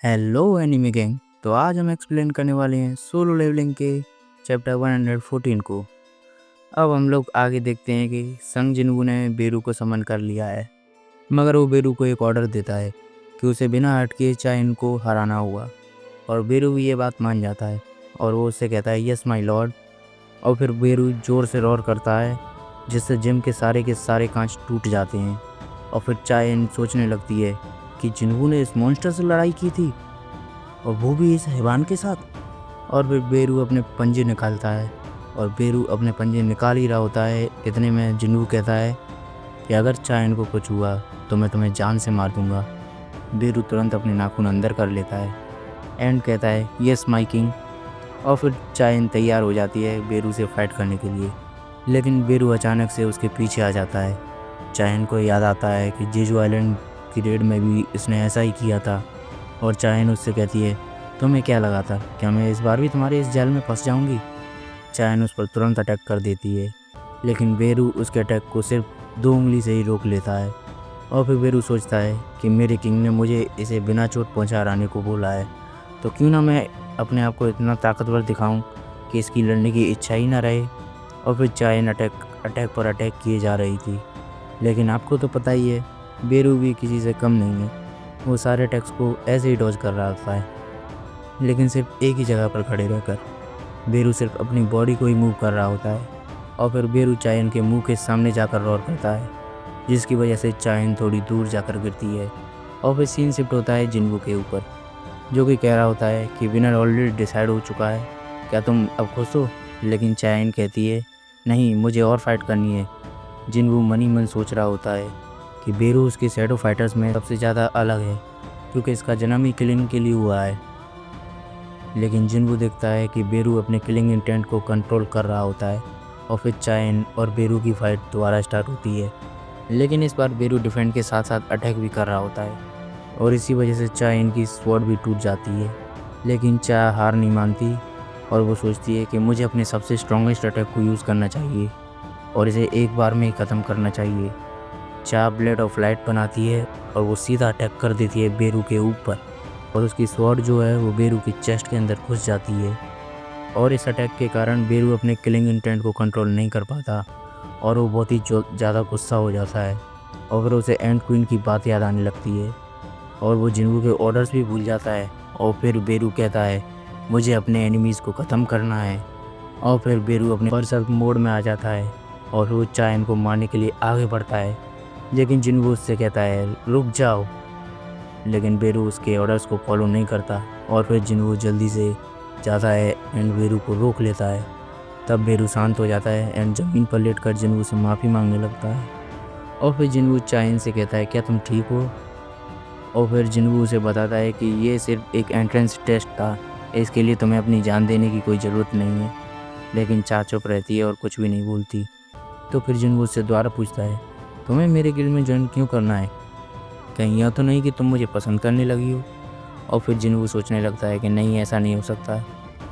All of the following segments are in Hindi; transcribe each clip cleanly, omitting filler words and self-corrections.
Hello enemy gang. तो आज हम एक्सप्लेन करने वाले हैं सोलो लेवलिंग के चैप्टर 114 को। अब हम लोग आगे देखते हैं कि संग जिन्वू ने बेरू को समन कर लिया है, मगर वो बेरू को एक ऑर्डर देता है कि उसे बिना अटके चाइन को हराना होगा, और बेरू भी ये बात मान जाता है और वो उससे कहता है यस माय लॉर्ड। और फिर बेरू ज़ोर से रोर करता है जिससे जिम के सारे कांच टूट जाते हैं। और फिर चाइन सोचने लगती है कि जिन्वू ने इस मॉन्स्टर से लड़ाई की थी और वो भी इस हैवान के साथ। और फिर बेरू अपने पंजे निकालता है और बेरू अपने पंजे निकाल ही रहा होता है, इतने में जिन्वू कहता है कि अगर चाइन को कुछ हुआ तो मैं तुम्हें जान से मार दूंगा। बेरू तुरंत अपने नाखून अंदर कर लेता है एंड कहता है यस माय किंग। और फिर चाइन तैयार हो जाती है बेरू से फाइट करने के लिए, लेकिन बेरू अचानक से उसके पीछे आ जाता है। चाइन को याद आता है कि जेजू आइलैंड की रेड में भी इसने ऐसा ही किया था, और चाइन उससे कहती है तुम्हें क्या लगा था, क्या मैं इस बार भी तुम्हारे इस जाल में फंस जाऊंगी। चाइन उस पर तुरंत अटैक कर देती है, लेकिन बेरू उसके अटैक को सिर्फ 2 उंगली से ही रोक लेता है। और फिर बेरू सोचता है कि मेरे किंग ने मुझे इसे बिना चोट पहुंचा आने को बोला है, तो क्यों ना मैं अपने आप को इतना ताकतवर दिखाऊं कि इसकी लड़ने की इच्छा ही ना रहे। और फिर चाइन अटैक पर अटैक किए जा रही थी, लेकिन आपको तो पता ही है बेरू भी किसी से कम नहीं है। वो सारे अटैक्स को ऐसे ही डॉज कर रहा होता है, लेकिन सिर्फ एक ही जगह पर खड़े रहकर बेरू सिर्फ अपनी बॉडी को ही मूव कर रहा होता है। और फिर बेरू चाइन के मुंह के सामने जाकर रोर करता है, जिसकी वजह से चाइन थोड़ी दूर जाकर गिरती है। और फिर सीन शिफ्ट होता है जिन्वू के ऊपर, जो कि कह रहा होता है कि विनर ऑलरेडी डिसाइड हो चुका है, क्या तुम अब खुश हो। लेकिन चाइन कहती है नहीं, मुझे और फाइट करनी है। जिन्वू मन ही मन सोच रहा होता है कि बेरू उसके शैडो फाइटर्स में सबसे ज़्यादा अलग है, क्योंकि इसका जन्म ही किलिंग के लिए हुआ है। लेकिन जिन्वू देखता है कि बेरू अपने किलिंग इंटेंट को कंट्रोल कर रहा होता है। और फिर चाइन और बेरू की फाइट दोबारा स्टार्ट होती है, लेकिन इस बार बेरू डिफेंड के साथ साथ अटैक भी कर रहा होता है, और इसी वजह से चाइन की स्वॉर्ड भी टूट जाती है। लेकिन चा हार नहीं मानती और वो सोचती है कि मुझे अपने सबसे स्ट्रॉन्गेस्ट अटैक को यूज़ करना चाहिए और इसे एक बार में ही ख़त्म करना चाहिए। चा ब्लेड ऑफ लाइट बनाती है और वो सीधा अटैक कर देती है बेरू के ऊपर, और उसकी स्वॉर्ड जो है वो बेरू की चेस्ट के अंदर घुस जाती है। और इस अटैक के कारण बेरू अपने किलिंग इंटेंट को कंट्रोल नहीं कर पाता और वो बहुत ही ज़्यादा गुस्सा हो जाता है। और फिर उसे एंड क्वीन की बात याद आने लगती है और वो जिन्वू के ऑर्डर्स भी भूल जाता है। और फिर बेरू कहता है मुझे अपने एनिमीज़ को ख़त्म करना है। और फिर बेरू अपने बर्सर्क मोड में आ जाता है और वो चाइन को मारने के लिए आगे बढ़ता है, लेकिन जिन्वू उससे कहता है रुक जाओ। लेकिन बेरू उसके ऑर्डर्स को फॉलो नहीं करता और फिर जिन्वू जल्दी से जाता है एंड बेरू को रोक लेता है। तब बेरू शांत हो जाता है एंड ज़मीन पर लेटकर जिन्वू से माफ़ी मांगने लगता है। और फिर जिन्वू चाइन से कहता है क्या तुम ठीक हो। और फिर जिन्वू उसे बताता है कि ये सिर्फ एक एंट्रेंस टेस्ट था, इसके लिए तुम्हें अपनी जान देने की कोई ज़रूरत नहीं है। लेकिन चा चुप रहती है और कुछ भी नहीं बोलती। तो फिर जिन्वू उससे दोबारा पूछता है तुम्हें मेरे गिल्ड में ज्वाइन क्यों करना है, कहीं यह तो नहीं कि तुम मुझे पसंद करने लगी हो। और फिर जिन्वू सोचने लगता है कि नहीं, ऐसा नहीं हो सकता,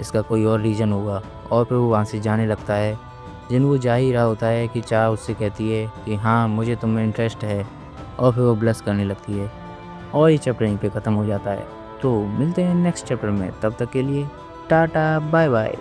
इसका कोई और रीज़न होगा। और फिर वो वहाँ से जाने लगता है। जिन्वू जा ही रहा होता है कि चा उससे कहती है कि हाँ मुझे तुम में इंटरेस्ट है, और फिर वो ब्लश करने लगती है। और ये चैप्टर यहीं पे ख़त्म हो जाता है। तो मिलते हैं नेक्स्ट चैप्टर में, तब तक के लिए टाटा बाय बाय।